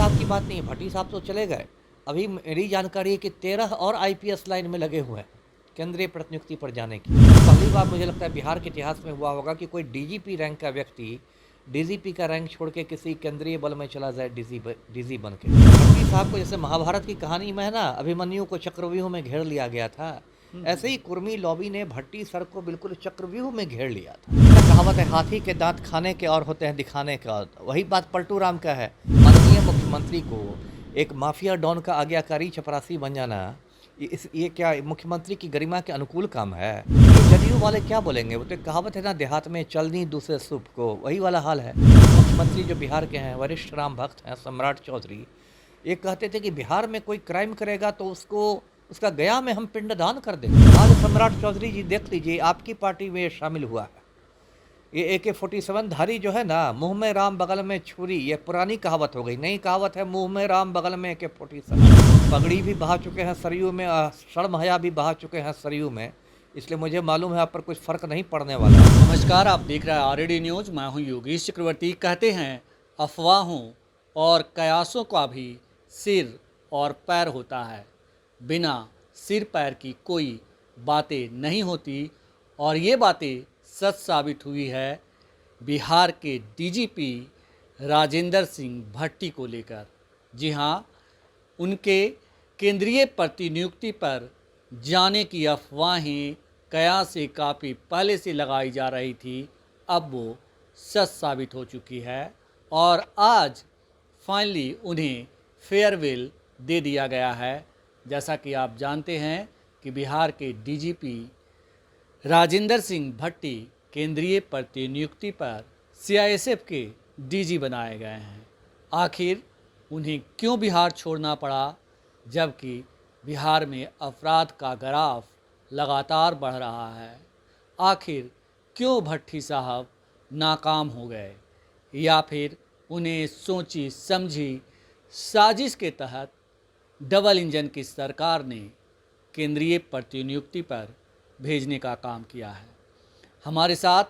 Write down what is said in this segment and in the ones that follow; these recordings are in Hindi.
साहब की बात नहीं है, भट्टी साहब तो चले गए। अभी मेरी जानकारी है कि 13 और आईपीएस लाइन में लगे हुए हैं केंद्रीय प्रतिनियुक्ति पर जाने की। पहली बार मुझे लगता है बिहार के इतिहास में हुआ होगा कि कोई डीजीपी रैंक का व्यक्ति डीजीपी का रैंक छोड़ के किसी केंद्रीय बल में चला जाए डीजी बन के। भट्टी साहब को जैसे महाभारत की कहानी में है ना, अभिमन्यु को चक्रव्यूह में घेर लिया गया था, ऐसे ही कुर्मी लॉबी ने भट्टी सर को बिल्कुल चक्रव्यूह में घेर लिया था। कहावत है, हाथी के दांत खाने के और होते हैं दिखाने का। वही बात पलटू राम का है। माननीय मुख्यमंत्री को एक माफिया डॉन का आज्ञाकारी चपरासी बन जाना, ये क्या मुख्यमंत्री की गरिमा के अनुकूल काम है? जदयू वाले क्या बोलेंगे? वो तो कहावत है ना, देहात में चलनी दूसरे सूप को, वही वाला हाल है। मुख्यमंत्री जो बिहार के हैं, वरिष्ठ राम भक्त हैं, सम्राट चौधरी, ये कहते थे कि बिहार में कोई क्राइम करेगा तो उसका गया में हम पिंडदान कर देंगे। आज सम्राट चौधरी जी देख लीजिए, आपकी पार्टी में शामिल हुआ है। ये AK-47 धारी जो है ना, मुंह में राम बगल में छुरी, ये पुरानी कहावत हो गई। नई कहावत है, मुंह में राम बगल में AK-47। पगड़ी भी बहा चुके हैं सरयू में, शर्म हया भी बहा चुके हैं सरयू में, इसलिए मुझे मालूम है आप पर कुछ फर्क नहीं पड़ने वाला। नमस्कार, आप देख रहे हैं RAD न्यूज़। मैं हूं योगेश चक्रवर्ती। कहते हैं अफवाहों और कयासों का भी सिर और पैर होता है, बिना सिर पैर की कोई बातें नहीं होती। और ये बातें सच साबित हुई है बिहार के DGP राजेंद्र सिंह भट्टी को लेकर। जी हाँ, उनके केंद्रीय प्रतिनियुक्ति पर जाने की अफवाहें कयास से काफ़ी पहले से लगाई जा रही थी, अब वो सच साबित हो चुकी है और आज फाइनली उन्हें फेयरवेल दे दिया गया है। जैसा कि आप जानते हैं कि बिहार के DGP राजेंद्र सिंह भट्टी केंद्रीय प्रतिनियुक्ति पर CISF के DG बनाए गए हैं। आखिर उन्हें क्यों बिहार छोड़ना पड़ा, जबकि बिहार में अपराध का ग्राफ लगातार बढ़ रहा है? आखिर क्यों भट्टी साहब नाकाम हो गए, या फिर उन्हें सोची समझी साजिश के तहत डबल इंजन की सरकार ने केंद्रीय प्रतिनियुक्ति पर भेजने का काम किया है? हमारे साथ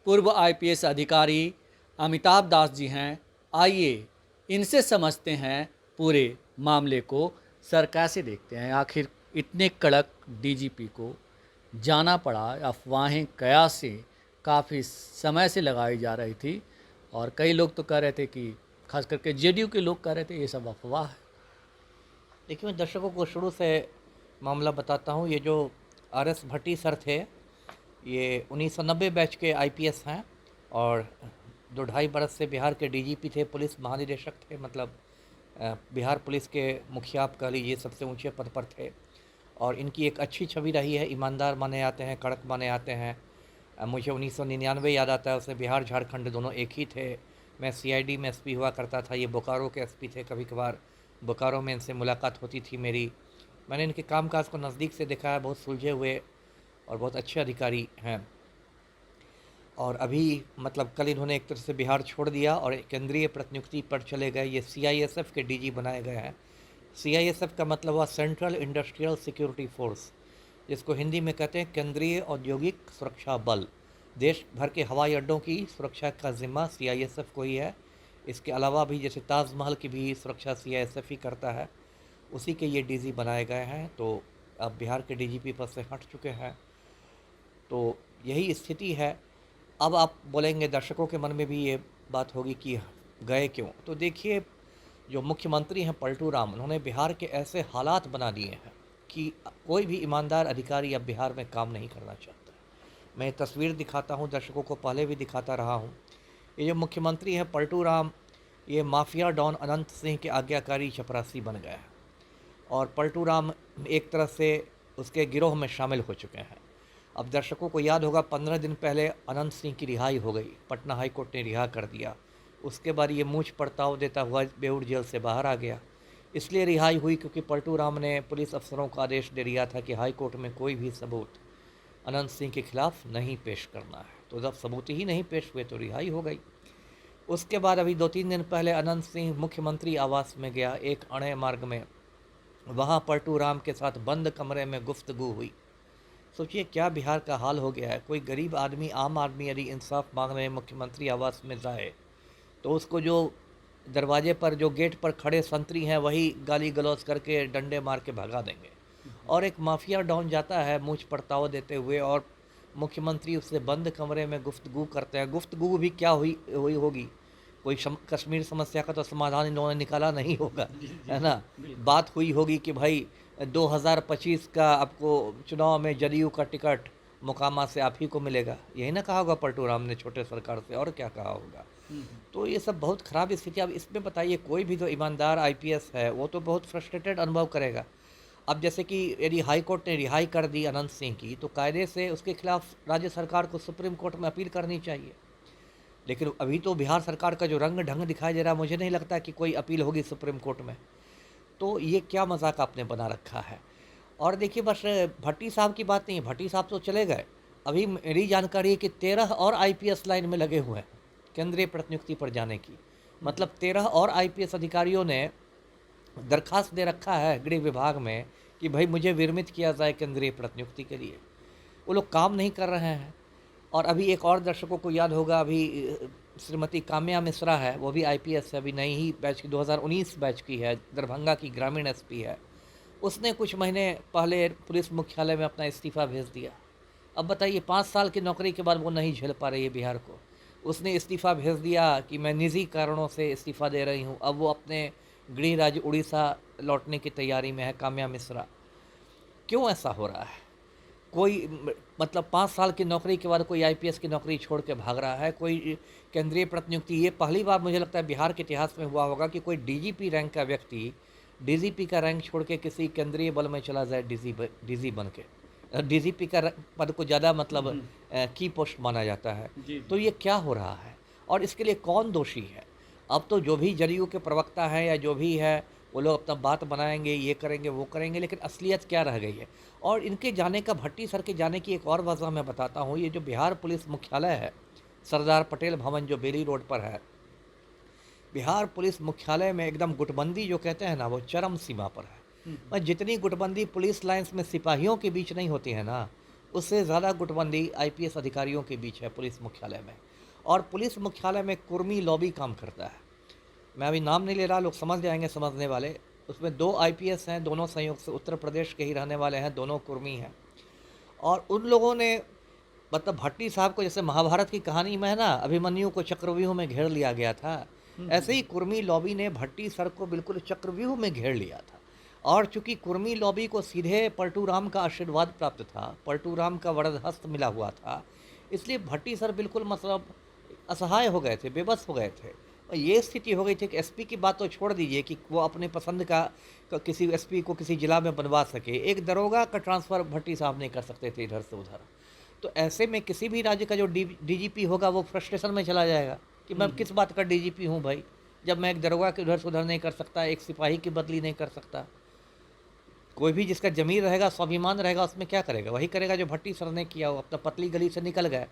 पूर्व IPS अधिकारी अमिताभ दास जी हैं। आइए इनसे समझते हैं पूरे मामले को। सर, कैसे देखते हैं आखिर इतने कड़क DGP को जाना पड़ा? अफवाहें कयास से काफ़ी समय से लगाई जा रही थी और कई लोग तो कह रहे थे कि खास करके JDU के लोग कह रहे थे ये सब अफवाह है। देखिए, मैं दर्शकों को शुरू से मामला बताता हूँ। ये जो RS भट्टी सर थे, ये 1990 बैच के IPS हैं और 2-2.5 बरस से बिहार के DGP थे, पुलिस महानिदेशक थे, मतलब बिहार पुलिस के मुखिया आप कह लीजिए, सबसे ऊंचे पद पर थे। और इनकी एक अच्छी छवि रही है, ईमानदार माने जाते हैं, कड़क माने जाते हैं। मुझे 1999 याद आता है, उसमें बिहार झारखंड दोनों एक ही थे। मैं CID में SP हुआ करता था, ये बोकारो के SP थे। कभी कभार बोकारो में इनसे मुलाकात होती थी मेरी। मैंने इनके कामकाज को नज़दीक से देखा है, बहुत सुलझे हुए और बहुत अच्छे अधिकारी हैं। और अभी मतलब कल इन्होंने एक तरह से बिहार छोड़ दिया और केंद्रीय प्रतिनियुक्ति पर चले गए। ये CISF के DG बनाए गए हैं। CISF का मतलब हुआ सेंट्रल इंडस्ट्रियल सिक्योरिटी फोर्स, जिसको हिंदी में कहते हैं केंद्रीय औद्योगिक सुरक्षा बल। देश भर के हवाई अड्डों की सुरक्षा का जिम्मा CISF को ही है। इसके अलावा भी जैसे ताजमहल की भी सुरक्षा CISF ही करता है, उसी के ये DG बनाए गए हैं। तो अब बिहार के DGP पद से हट चुके हैं, तो यही स्थिति है। अब आप बोलेंगे, दर्शकों के मन में भी ये बात होगी कि गए क्यों। तो देखिए, जो मुख्यमंत्री हैं पलटू राम, उन्होंने बिहार के ऐसे हालात बना दिए हैं कि कोई भी ईमानदार अधिकारी अब बिहार में काम नहीं करना चाहता। मैं तस्वीर दिखाता हूँ दर्शकों को, पहले भी दिखाता रहा हूँ। ये जो मुख्यमंत्री हैं पलटू राम, ये माफिया डॉन अनंत सिंह के आज्ञाकारी चपरासी बन गए हैं और पलटू राम एक तरह से उसके गिरोह में शामिल हो चुके हैं। अब दर्शकों को याद होगा, 15 दिन पहले अनंत सिंह की रिहाई हो गई, पटना हाई कोर्ट ने रिहा कर दिया। उसके बाद ये मूंछ परताव देता हुआ बेऊर जेल से बाहर आ गया। इसलिए रिहाई हुई क्योंकि पलटू राम ने पुलिस अफसरों को आदेश दे दिया था कि हाई कोर्ट में कोई भी सबूत अनंत सिंह के खिलाफ नहीं पेश करना है। तो जब सबूत ही नहीं पेश हुए तो रिहाई हो गई। उसके बाद अभी 2-3 दिन पहले अनंत सिंह मुख्यमंत्री आवास में गया, एक अणे मार्ग में। वहाँ पलटू राम के साथ बंद कमरे में गुफ्तगू हुई। सोचिए क्या बिहार का हाल हो गया है। कोई गरीब आदमी, आम आदमी यदि इंसाफ मांगने मुख्यमंत्री आवास में जाए तो उसको जो दरवाजे पर जो गेट पर खड़े संतरी हैं वही गाली गलौज करके डंडे मार के भगा देंगे। और एक माफिया डॉन जाता है मूंछ पड़ताव देते हुए और मुख्यमंत्री उससे बंद कमरे में गुफ्तगू करते हैं। गुफ्तगू भी क्या हुई हुई होगी, कोई कश्मीर समस्या का तो समाधान इन लोगों ने निकाला नहीं होगा, है ना। बात हुई होगी कि भाई 2025 का आपको चुनाव में जदयू का टिकट मोकामा से आप ही को मिलेगा, यही ना कहा होगा पलटू राम ने छोटे सरकार से, और क्या कहा होगा। तो ये सब बहुत ख़राब स्थिति। अब इसमें बताइए कोई भी जो ईमानदार आईपीएस है वो तो बहुत फ्रस्ट्रेटेड अनुभव करेगा। अब जैसे कि यदि हाई कोर्ट ने रिहाई कर दी अनंत सिंह की तो कायदे से उसके खिलाफ राज्य सरकार को सुप्रीम कोर्ट में अपील करनी चाहिए। लेकिन अभी तो बिहार सरकार का जो रंग ढंग दिखाई दे रहा है, मुझे नहीं लगता कि कोई अपील होगी सुप्रीम कोर्ट में। तो ये क्या मजाक आपने बना रखा है। और देखिए बस भट्टी साहब की बात नहीं है, भट्टी साहब तो चले गए। अभी मेरी जानकारी है कि 13 और आईपीएस लाइन में लगे हुए हैं केंद्रीय प्रतिनियुक्ति पर जाने की। मतलब 13 और आईपीएस अधिकारियों ने दरखास्त दे रखा है गृह विभाग में कि भाई मुझे विरमित किया जाए केंद्रीय प्रतिनियुक्ति के लिए। वो लोग काम नहीं कर रहे हैं। और अभी एक और दर्शकों को याद होगा, अभी श्रीमती काम्या मिश्रा है, वो भी आईपीएस है, अभी नई ही बैच की 2019 बैच की है, दरभंगा की ग्रामीण एसपी है। उसने कुछ महीने पहले पुलिस मुख्यालय में अपना इस्तीफ़ा भेज दिया। अब बताइए 5 साल की नौकरी के बाद वो नहीं झेल पा रही है बिहार को। उसने इस्तीफ़ा भेज दिया कि मैं निजी कारणों से इस्तीफ़ा दे रही हूँ। अब वो अपने गृह राज्य उड़ीसा लौटने की तैयारी में है काम्या मिश्रा। क्यों ऐसा हो रहा है? कोई मतलब 5 साल की नौकरी के बाद कोई आईपीएस की नौकरी छोड़ के भाग रहा है, कोई केंद्रीय प्रतिनियुक्ति। ये पहली बार मुझे लगता है बिहार के इतिहास में हुआ होगा कि कोई डीजीपी रैंक का व्यक्ति डीजीपी का रैंक छोड़ के किसी केंद्रीय बल में चला जाए डीजी बन के। डीजीपी का पद को ज़्यादा मतलब की पोस्ट माना जाता है। तो ये क्या हो रहा है और इसके लिए कौन दोषी है? अब तो जो भी जदयू के प्रवक्ता हैं या जो भी है वो लोग अपना बात बनाएंगे, ये करेंगे वो करेंगे, लेकिन असलियत क्या रह गई है। और इनके जाने का, भट्टी सर के जाने की एक और वजह मैं बताता हूँ। ये जो बिहार पुलिस मुख्यालय है, सरदार पटेल भवन जो बेली रोड पर है, बिहार पुलिस मुख्यालय में एकदम गुटबंदी जो कहते हैं ना, वो चरम सीमा पर है। और जितनी गुटबंदी पुलिस लाइंस में सिपाहियों के बीच नहीं होती है ना, उससे ज़्यादा गुटबंदी आईपीएस अधिकारियों के बीच है पुलिस मुख्यालय में। और पुलिस मुख्यालय में कुर्मी लॉबी काम करता है। मैं अभी नाम नहीं ले रहा, लोग समझ जाएंगे समझने वाले। उसमें 2 आईपीएस हैं, दोनों संयोग से उत्तर प्रदेश के ही रहने वाले हैं, दोनों कुर्मी हैं। और उन लोगों ने मतलब भट्टी साहब को, जैसे महाभारत की कहानी में है ना, अभिमन्यु को चक्रव्यूह में घेर लिया गया था, ऐसे ही कुर्मी लॉबी ने भट्टी सर को बिल्कुल चक्रव्यूह में घेर लिया था। और चूंकि कुर्मी लॉबी को सीधे पलटू राम का आशीर्वाद प्राप्त था, पलटू राम का वरद हस्त मिला हुआ था, इसलिए भट्टी सर बिल्कुल मतलब असहाय हो गए थे, बेबस हो गए थे। और ये स्थिति हो गई थी कि एसपी की बात तो छोड़ दीजिए कि वो अपने पसंद का किसी एसपी को किसी जिला में बनवा सके, एक दरोगा का ट्रांसफ़र भट्टी साहब नहीं कर सकते थे इधर से उधर। तो ऐसे में किसी भी राज्य का जो डीजीपी होगा वो फ्रस्ट्रेशन में चला जाएगा कि मैं किस बात का डीजीपी हूँ भाई, जब मैं एक दरोगा के उधर से उधर नहीं कर सकता, एक सिपाही की बदली नहीं कर सकता। कोई भी जिसका ज़मीर रहेगा, स्वाभिमान रहेगा, उसमें क्या करेगा? वही करेगा जो भट्टी सर ने किया। वो अपना पतली गली से निकल गए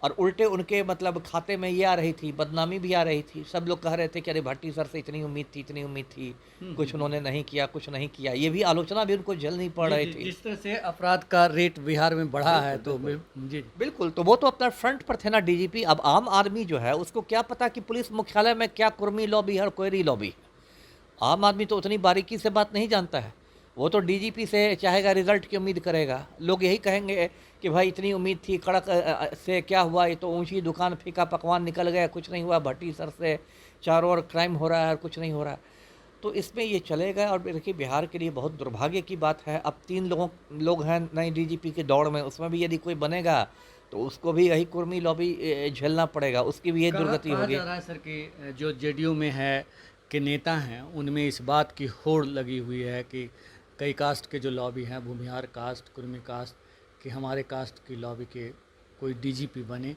और उल्टे उनके मतलब खाते में ये आ रही थी, बदनामी भी आ रही थी। सब लोग कह रहे थे कि अरे भट्टी सर से इतनी उम्मीद थी, इतनी उम्मीद थी, कुछ उन्होंने नहीं किया, कुछ नहीं किया। ये भी आलोचना भी उनको झेलनी पड़ रही थी। जिस तरह से अपराध का रेट बिहार में बढ़ा है, तो जी बिल्कुल, तो वो तो अपना फ्रंट पर थे ना डीजीपी। अब आम आदमी जो है उसको क्या पता कि पुलिस मुख्यालय में क्या कुर्मी लॉबी है और कोयरी लॉबी है। आम आदमी तो उतनी बारीकी से बात नहीं जानता है। वो तो डीजीपी से चाहेगा, रिजल्ट की उम्मीद करेगा। लोग यही कहेंगे कि भाई इतनी उम्मीद थी, कड़क से क्या हुआ, ये तो ऊंची दुकान फीका पकवान निकल गया, कुछ नहीं हुआ। भट्टी सर से चारों ओर क्राइम हो रहा है और कुछ नहीं हो रहा है। तो इसमें ये चलेगा। और देखिए बिहार के लिए बहुत दुर्भाग्य की बात है, अब 3 लोग हैं नए डीजीपी की दौड़ में, उसमें भी यदि कोई बनेगा तो उसको भी यही कुर्मी लॉबी झेलना पड़ेगा, उसकी भी यही दुर्गति होगी। कहा जा रहा है सर कि जो जेडीयू में है के नेता हैं, उनमें इस बात की होड़ लगी हुई है कि कई कास्ट के जो लॉबी हैं, भूमिहार कास्ट, कुर्मी कास्ट, कि हमारे कास्ट की लॉबी के कोई डीजीपी बने।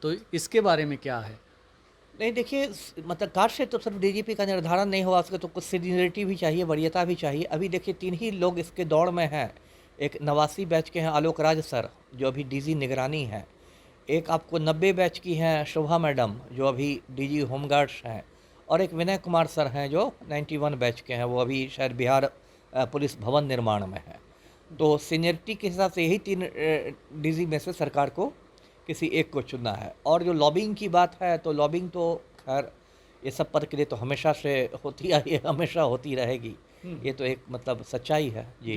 तो इसके बारे में क्या है? नहीं देखिए, मतलब कास्ट से तो सिर्फ डीजीपी का निर्धारण नहीं हुआ, उसके तो कुछ सीनियरिटी भी चाहिए, वरीयता भी चाहिए। अभी देखिए 3 ही लोग इसके दौड़ में हैं। एक 89 बैच के हैं आलोक राज सर, जो अभी डीजी निगरानी हैं। एक आपको 90 बैच की हैं शोभा मैडम, जो अभी डीजी होमगार्ड्स हैं। और एक विनय कुमार सर हैं जो 91 बैच के हैं, वो अभी शायद बिहार पुलिस भवन निर्माण में है। तो सीनियरिटी के हिसाब से यही 3 डीजी में से सरकार को किसी एक को चुनना है। और जो लॉबिंग की बात है, तो लॉबिंग तो खैर ये सब पद के लिए तो हमेशा से होती आई है, हमेशा होती रहेगी। ये तो एक मतलब सच्चाई है जी।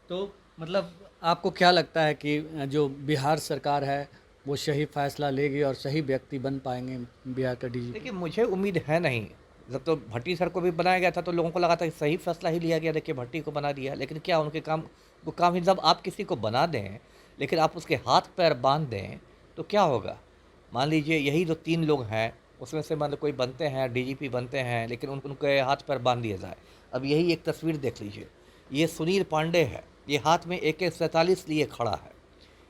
तो मतलब आपको क्या लगता है कि जो बिहार सरकार है वो सही फैसला लेगी और सही व्यक्ति बन पाएंगे बिहार का डीजीपी? देखिए मुझे उम्मीद है नहीं। जब तो भट्टी सर को भी बनाया गया था तो लोगों को लगा था कि सही फैसला ही लिया गया, देखिए भट्टी को बना दिया, लेकिन क्या उनके काम वो काम ही जब आप किसी को बना दें लेकिन आप उसके हाथ पैर बांध दें तो क्या होगा। मान लीजिए यही जो 3 लोग हैं उसमें से मतलब कोई बनते हैं डीजीपी बनते हैं लेकिन उनके हाथ पैर बांध दिया जाए। अब यही एक तस्वीर देख लीजिए, ये सुनील पांडे है, ये हाथ में AK-47 लिए खड़ा है।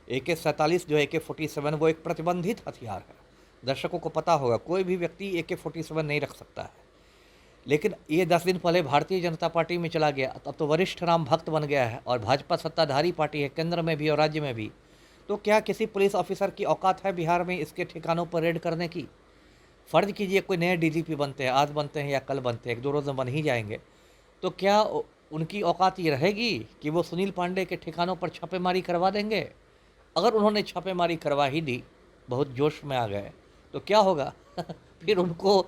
AK-47 जो AK-47 वो एक प्रतिबंधित हथियार है। दर्शकों को पता होगा कोई भी व्यक्ति AK-47 नहीं रख सकता है। लेकिन ये 10 दिन पहले भारतीय जनता पार्टी में चला गया, अब तो वरिष्ठ राम भक्त बन गया है और भाजपा सत्ताधारी पार्टी है केंद्र में भी और राज्य में भी। तो क्या किसी पुलिस ऑफिसर की औकात है बिहार में इसके ठिकानों पर रेड करने की? फ़र्ज़ कीजिए कोई नए डीजीपी बनते हैं, आज बनते हैं या कल बनते हैं, 1-2 रोज़ में बन ही जाएंगे, तो क्या उनकी औकात ये रहेगी कि वो सुनील पांडे के ठिकानों पर छापेमारी करवा देंगे? अगर उन्होंने छापेमारी करवा ही दी, बहुत जोश में आ गए, तो क्या होगा? फिर उनको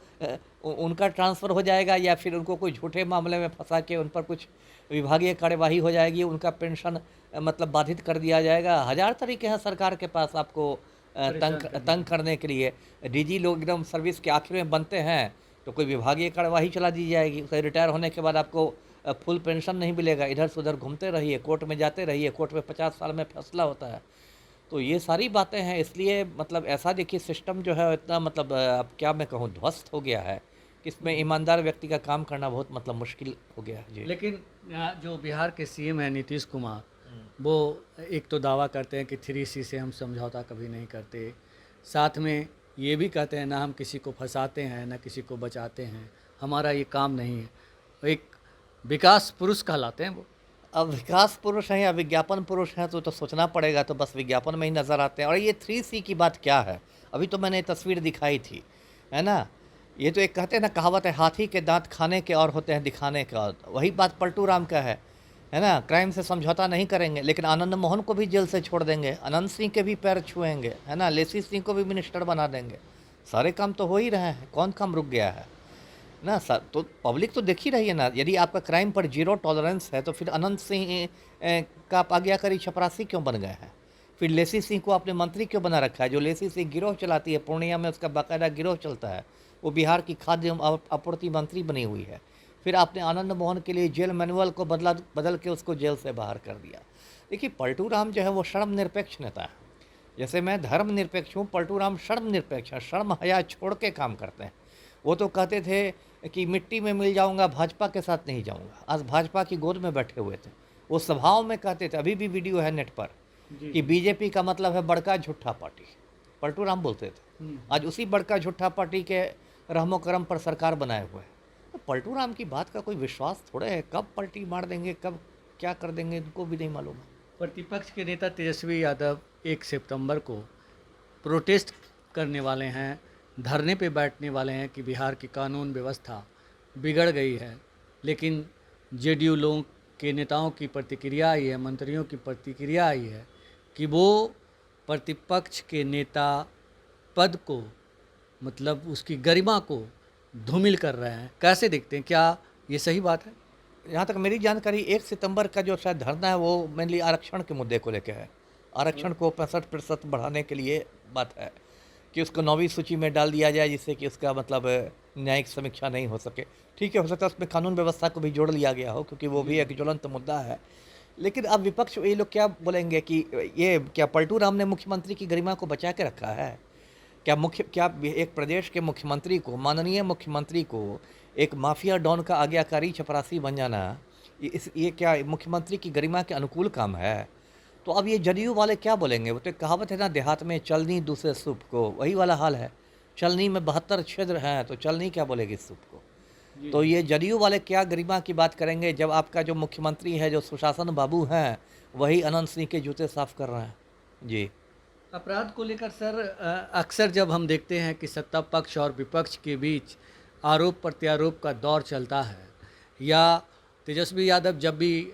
उनका ट्रांसफ़र हो जाएगा या फिर उनको कोई झूठे मामले में फंसा के उन पर कुछ विभागीय कार्यवाही हो जाएगी, उनका पेंशन मतलब बाधित कर दिया जाएगा। हज़ार तरीके हैं सरकार के पास आपको तंग करने के लिए। डीजी लोग एकदम सर्विस के आखिर में बनते हैं तो कोई विभागीय कार्यवाही चला दी जाएगी, उसे रिटायर होने के बाद आपको फुल पेंशन नहीं मिलेगा, इधर से उधर घूमते रहिए, कोर्ट में जाते रहिए, कोर्ट में 50 साल में फैसला होता है। तो ये सारी बातें हैं, इसलिए मतलब ऐसा देखिए सिस्टम जो है इतना मतलब अब क्या मैं कहूँ ध्वस्त हो गया है कि इसमें ईमानदार व्यक्ति का काम करना बहुत मतलब मुश्किल हो गया है जी। लेकिन जो बिहार के सीएम हैं नीतीश कुमार, वो एक तो दावा करते हैं कि 3C से हम समझौता कभी नहीं करते, साथ में ये भी कहते हैं ना हम किसी को फंसाते हैं ना किसी को बचाते हैं, हमारा ये काम नहीं है। एक विकास पुरुष कहलाते हैं वो। अब विकास पुरुष हैं या विज्ञापन पुरुष हैं तो सोचना पड़ेगा, तो बस विज्ञापन में ही नज़र आते हैं। और ये 3C की बात क्या है, अभी तो मैंने तस्वीर दिखाई थी, है ना। ये तो एक कहते हैं ना कहावत है, हाथी के दांत खाने के और होते हैं दिखाने के और। वही बात पलटू राम का है ना। क्राइम से समझौता नहीं करेंगे लेकिन आनंद मोहन को भी जेल से छोड़ देंगे, अनंत सिंह के भी पैर छुएंगे, है ना, लेसी सिंह को भी मिनिस्टर बना देंगे। सारे काम तो हो ही रहे हैं, कौन काम रुक गया है ना सर। तो पब्लिक तो देख ही रही है ना। यदि आपका क्राइम पर 0 टॉलरेंस है तो फिर अनंत सिंह का आप आज्ञाकारी चपरासी क्यों बन गए हैं? फिर लेसी सिंह को आपने मंत्री क्यों बना रखा है? जो लेसी सिंह गिरोह चलाती है, पूर्णिया में उसका बाकायदा गिरोह चलता है, वो बिहार की खाद्य एवं आपूर्ति मंत्री बनी हुई है। फिर आपने आनंद मोहन के लिए जेल मैनुअल को बदल के उसको जेल से बाहर कर दिया। देखिए पलटू राम जो है वो धर्मनिरपेक्ष नेता है। जैसे मैं धर्मनिरपेक्ष हूँ, पलटू राम धर्मनिरपेक्ष है, शर्म हया छोड़ के काम करते हैं। वो तो कहते थे कि मिट्टी में मिल जाऊंगा, भाजपा के साथ नहीं जाऊंगा। आज भाजपा की गोद में बैठे हुए थे। वो सभाओं में कहते थे, अभी भी वीडियो है नेट पर, कि बीजेपी का मतलब है बड़का झूठा पार्टी। पलटू राम बोलते थे। आज उसी बड़का झूठा पार्टी के रहमो करम पर सरकार बनाए हुए हैं। तो पलटू राम की बात का कोई विश्वास थोड़े है, कब पलटी मार देंगे, कब क्या कर देंगे, इनको भी नहीं मालूम है। प्रतिपक्ष के नेता तेजस्वी यादव 1 सितंबर को प्रोटेस्ट करने वाले हैं, धरने पे बैठने वाले हैं कि बिहार की कानून व्यवस्था बिगड़ गई है। लेकिन जेडीयू लोगों के नेताओं की प्रतिक्रिया आई है, मंत्रियों की प्रतिक्रिया आई है कि वो प्रतिपक्ष के नेता पद को मतलब उसकी गरिमा को धूमिल कर रहे हैं। कैसे देखते हैं, क्या ये सही बात है? जहाँ तक मेरी जानकारी 1 सितंबर का जो शायद धरना है वो मेनली आरक्षण के मुद्दे को लेकर है। आरक्षण को 65% बढ़ाने के लिए बात है कि उसको 9वीं सूची में डाल दिया जाए, जिससे कि उसका मतलब न्यायिक समीक्षा नहीं हो सके। ठीक है, हो सकता है उसमें कानून व्यवस्था को भी जोड़ लिया गया हो, क्योंकि वो भी एक ज्वलंत मुद्दा है। लेकिन अब विपक्ष ये लोग क्या बोलेंगे कि ये क्या पलटू राम ने मुख्यमंत्री की गरिमा को बचा के रखा है? क्या एक प्रदेश के मुख्यमंत्री को, माननीय मुख्यमंत्री को, एक माफिया डॉन का आज्ञाकारी चपरासी बन जाना, ये क्या मुख्यमंत्री की गरिमा के अनुकूल काम है? तो अब ये जदयू वाले क्या बोलेंगे? वो तो एक कहावत है ना देहात में, चलनी दूसरे सूप को, वही वाला हाल है। चलनी में 72 छिद्र हैं तो चलनी क्या बोलेगी सूप को? तो ये जदयू वाले क्या गरिमा की बात करेंगे जब आपका जो मुख्यमंत्री है, जो सुशासन बाबू हैं, वही अनंत सिंह के जूते साफ कर रहे हैं जी। अपराध को लेकर सर अक्सर जब हम देखते हैं कि सत्ता पक्ष और विपक्ष के बीच आरोप प्रत्यारोप का दौर चलता है, या तेजस्वी यादव जब भी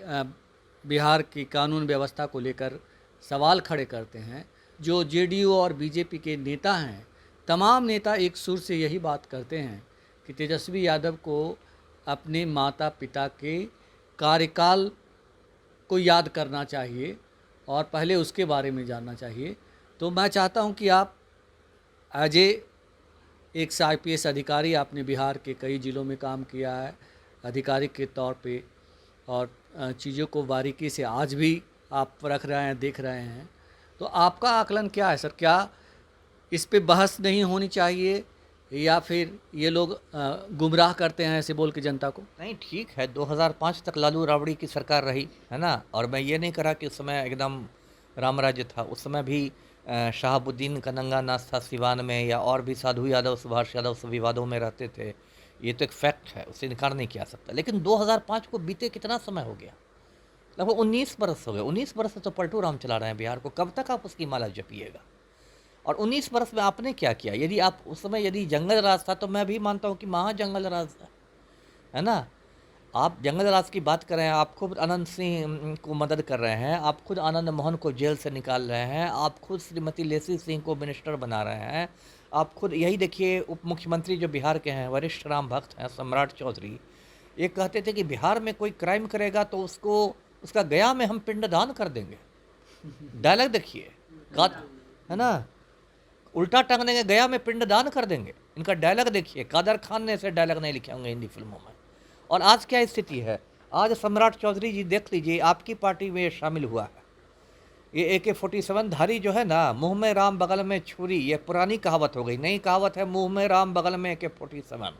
बिहार की कानून व्यवस्था को लेकर सवाल खड़े करते हैं, जो जेडीयू और बीजेपी के नेता हैं, तमाम नेता एक सुर से यही बात करते हैं कि तेजस्वी यादव को अपने माता पिता के कार्यकाल को याद करना चाहिए और पहले उसके बारे में जानना चाहिए। तो मैं चाहता हूं कि आप एज एक IPS अधिकारी, आपने बिहार के कई ज़िलों में काम किया है अधिकारी के तौर पे, और चीज़ों को बारीकी से आज भी आप रख रहे हैं, देख रहे हैं। तो आपका आकलन क्या है सर? क्या इस पे बहस नहीं होनी चाहिए या फिर ये लोग गुमराह करते हैं ऐसे बोल के जनता को? नहीं, ठीक है, 2005 तक लालू राबड़ी की सरकार रही, है ना? और मैं ये नहीं करा कि उस समय एकदम राम राज्य था। उस समय भी शहाबुद्दीन का नंगा नाच था सिवान में, या और भी साधु यादव, सुभाष यादव सब विवादों में रहते थे। ये तो एक फैक्ट है, उससे इनकार नहीं किया सकता। लेकिन 2005 को बीते कितना समय हो गया? लगभग 19 बरस हो गए। 19 बरस से तो पलटू राम चला रहे हैं बिहार को। कब तक आप उसकी माला जपिएगा? और 19 बरस में आपने क्या किया? यदि आप उस समय यदि जंगल राज था, तो मैं भी मानता हूँ कि महा जंगल राज है ना? आप जंगल राज की बात कर रहे हैं, आप खुद अनंत सिंह को मदद कर रहे हैं, आप खुद आनंद मोहन को जेल से निकाल रहे हैं, आप खुद श्रीमती लेसी सिंह को मिनिस्टर बना रहे हैं, आप खुद यही देखिए उप मुख्यमंत्री जो बिहार के हैं, वरिष्ठ राम भक्त हैं, सम्राट चौधरी, ये कहते थे कि बिहार में कोई क्राइम करेगा तो उसको उसका गया में हम पिंडदान कर देंगे। डायलॉग देखिए, है ना? उल्टा टांग देंगे, गया में पिंडदान कर देंगे। इनका डायलॉग देखिए, कादर खान ने ऐसे डायलॉग नहीं लिखे होंगे हिंदी फिल्मों में। और आज क्या स्थिति है? आज सम्राट चौधरी जी देख लीजिए, आपकी पार्टी में शामिल हुआ है। ये AK-47 धारी जो है ना, मुंह में राम बगल में छुरी, ये पुरानी कहावत हो गई। नई कहावत है, मुंह में राम बगल में AK-47।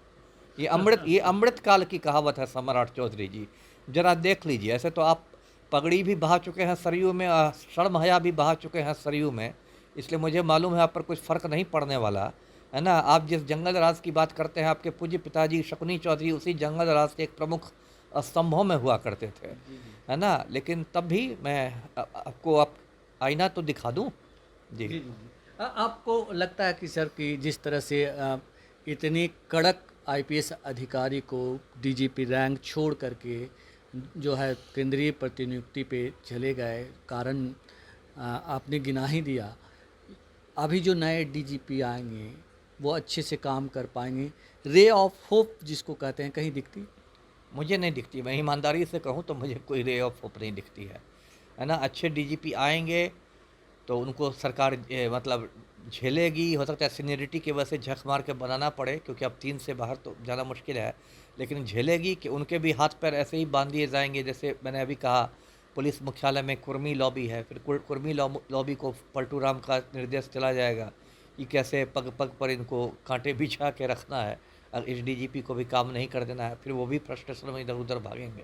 ये अमृत काल की कहावत है सम्राट चौधरी जी। जरा देख लीजिए। ऐसे तो आप पगड़ी भी बहा चुके हैं सरयू में, शर्म हया भी बहा चुके हैं सरयू में, इसलिए मुझे मालूम है आप पर कुछ फ़र्क नहीं पड़ने वाला, है ना? आप जिस जंगल राज की बात करते हैं, आपके पूज्य पिताजी शकुनी चौधरी उसी जंगल राज के एक प्रमुख स्तंभों में हुआ करते थे, है ना? लेकिन तब भी मैं आपको आईना तो दिखा दूं। जी। आपको लगता है कि सर कि जिस तरह से इतनी कड़क IPS अधिकारी को DGP रैंक छोड़ करके जो है केंद्रीय प्रतिनियुक्ति पे चले गए, कारण आपने गिना ही दिया। अभी जो नए DGP आएंगे वो अच्छे से काम कर पाएंगे? रे ऑफ होप जिसको कहते हैं, कहीं दिखती? मुझे नहीं दिखती। मैं ईमानदारी से कहूँ तो मुझे कोई रे ऑफ होप नहीं दिखती है ना? अच्छे DGP आएंगे तो उनको सरकार मतलब झेलेगी। हो सकता है सीनियरिटी की वजह से झक मार के बनाना पड़े, क्योंकि अब 3 से बाहर तो जाना मुश्किल है, लेकिन झेलेगी। कि उनके भी हाथ पैर ऐसे ही बांध दिए जाएंगे जैसे मैंने अभी कहा, पुलिस मुख्यालय में कुर्मी लॉबी है, फिर कुर्मी लॉबी को पलटू राम का निर्देश चला जाएगा कि कैसे पग पग पर इनको कांटे बिछा के रखना है। अगर इस DGP को भी काम नहीं कर देना है, फिर वो भी फ्रस्ट्रेशन में इधर उधर भागेंगे।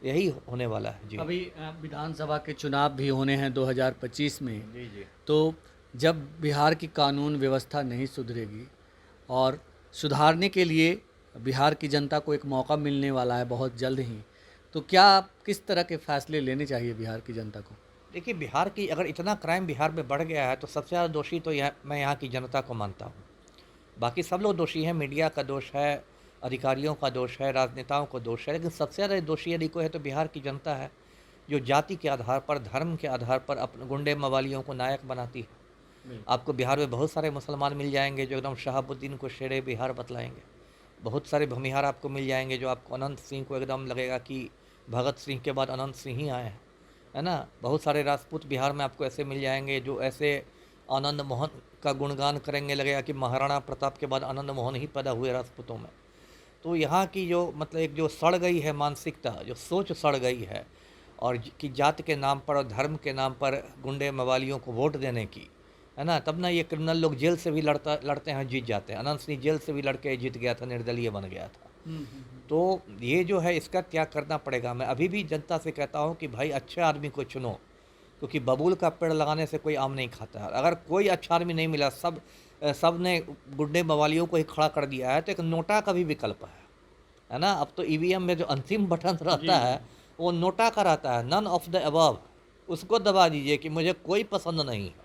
यही होने वाला है। जी। अभी विधानसभा के चुनाव भी होने हैं 2025 में। जी जी। तो जब बिहार की कानून व्यवस्था नहीं सुधरेगी, और सुधारने के लिए बिहार की जनता को एक मौका मिलने वाला है बहुत जल्द ही, तो क्या किस तरह के फैसले लेने चाहिए बिहार की जनता को? देखिए, बिहार की अगर इतना क्राइम बिहार में बढ़ गया है तो सबसे ज़्यादा दोषी तो मैं यहाँ की जनता को मानता हूँ। बाकी सब लोग दोषी हैं, मीडिया का दोष है, अधिकारियों का दोष है, राजनेताओं का दोष है, लेकिन सबसे ज़्यादा दोषी यदि कोई है तो बिहार की जनता है, जो जाति के आधार पर, धर्म के आधार पर अपने गुंडे मवालियों को नायक बनाती है। आपको बिहार में बहुत सारे मुसलमान मिल जाएंगे जो एकदम शहाबुद्दीन को शेरे बिहार बतलाएंगे। बहुत सारे भूमिहार आपको मिल जाएंगे जो आपको अनंत सिंह को एकदम लगेगा कि भगत सिंह के बाद अनंत सिंह ही आए हैं, है ना? बहुत सारे राजपूत बिहार में आपको ऐसे मिल जाएंगे जो ऐसे आनंद मोहन का गुणगान करेंगे, लगेगा कि महाराणा प्रताप के बाद आनंद मोहन ही पैदा हुए राजपूतों में। तो यहाँ की जो मतलब एक जो सड़ गई है मानसिकता, जो सोच सड़ गई है, और कि जात के नाम पर और धर्म के नाम पर गुंडे मवालियों को वोट देने की, है ना? तब ना ये क्रिमिनल लोग जेल से भी लड़ते हैं, जीत जाते हैं। अनंत सिंह जेल से भी लड़के जीत गया था, निर्दलीय बन गया था। तो ये जो है इसका त्याग करना पड़ेगा। मैं अभी भी जनता से कहता हूँ कि भाई अच्छे आदमी को चुनो, क्योंकि बबूल का पेड़ लगाने से कोई आम नहीं खाता है। अगर कोई अच्छा आदमी नहीं मिला, सब ने गुंडे मवालियों को ही खड़ा कर दिया है, तो एक नोटा का भी विकल्प है ना? अब तो EVM में जो अंतिम बटन रहता है वो नोटा का रहता है, नन ऑफ द अबव। उसको दबा दीजिए कि मुझे कोई पसंद नहीं है।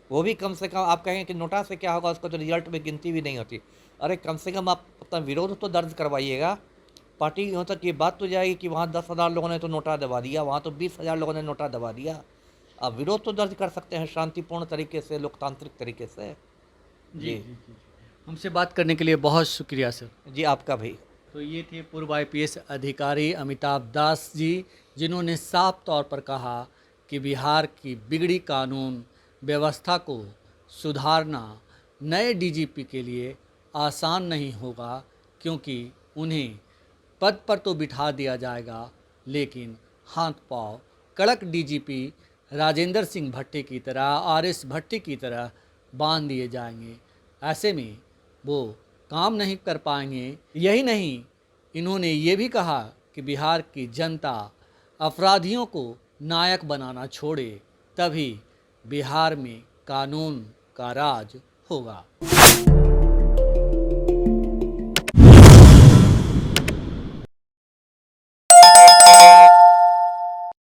वो भी कम से कम आप कहेंगे कि नोटा से क्या होगा, उसका तो रिजल्ट में गिनती भी नहीं होती। अरे कम से कम आप अपना विरोध तो दर्ज करवाइएगा। पार्टी यहाँ तक ये बात तो जाएगी कि वहाँ 10,000 लोगों ने तो नोटा दबा दिया, वहाँ तो 20,000 लोगों ने नोटा दबा दिया। आप विरोध तो दर्ज कर सकते हैं शांतिपूर्ण तरीके से, लोकतांत्रिक तरीके से। जी जी जी। हमसे बात करने के लिए बहुत शुक्रिया सर। जी आपका भी। तो ये थे पूर्व आईपीएस अधिकारी अमिताभ दास जी, जिन्होंने साफ तौर पर कहा कि बिहार की बिगड़ी कानून व्यवस्था को सुधारना नए डीजीपी के लिए आसान नहीं होगा, क्योंकि उन्हें पद पर तो बिठा दिया जाएगा, लेकिन हाथ पांव कड़क डीजीपी राजेंद्र सिंह भट्टी की तरह, आरएस भट्टी की तरह बांध दिए जाएंगे। ऐसे में वो काम नहीं कर पाएंगे। यही नहीं, इन्होंने ये भी कहा कि बिहार की जनता अपराधियों को नायक बनाना छोड़े, तभी बिहार में कानून का राज होगा।